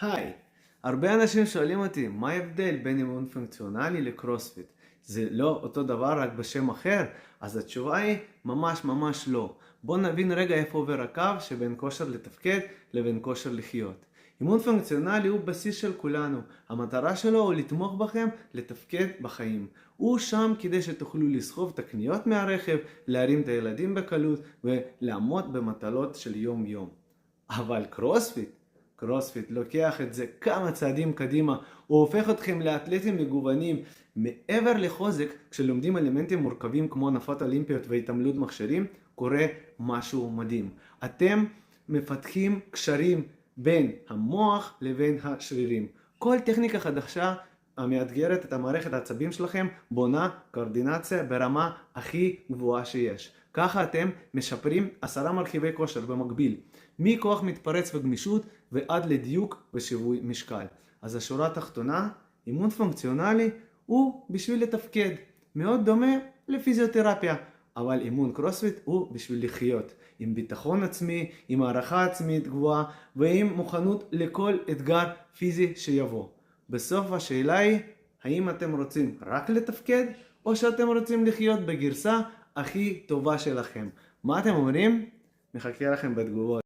היי, הרבה אנשים שואלים אותי, מה ההבדל בין אימון פונקציונלי לקרוספיט? זה לא אותו דבר רק בשם אחר? אז התשובה היא ממש לא. בואו נבין רגע איפה עובר הקו שבין כושר לתפקד לבין כושר לחיות. אימון פונקציונלי הוא בסיס של כולנו. המטרה שלו הוא לתמוך בכם לתפקד בחיים. הוא שם כדי שתוכלו לסחוב את הקניות מהרכב, להרים את הילדים בקלות ולעמוד במטלות של יום יום. אבל קרוספיט לוקח את זה כמה צעדים קדימה, הוא הופך אתכם לאתלטים מגוונים. מעבר לחוזק, כשלומדים אלמנטים מורכבים כמו נפות אולימפיות והתעמלות מכשירים, קורה משהו מדהים. אתם מפתחים קשרים בין המוח לבין השרירים. כל טכניקה חדשה המאתגרת את המערכת העצבים שלכם בונה קואורדינציה ברמה הכי גבוהה שיש. ככה אתם משפרים 10 מרכיבי כושר במקביל, מכוח מתפרץ וגמישות ועד לדיוק ושיווי משקל. אז השורה התחתונה, אימון פונקציונלי הוא בשביל לתפקד, מאוד דומה לפיזיותרפיה, אבל אימון קרוספיט הוא בשביל לחיות, עם ביטחון עצמי, עם הערכה עצמית גבוהה ועם מוכנות לכל אתגר פיזי שיבוא. בסוף השאלה היא, האם אתם רוצים רק לתפקד או שאתם רוצים לחיות בגרסה הכי טובה שלכם? מה אתם אומרים? מחכה לכם בתגובות.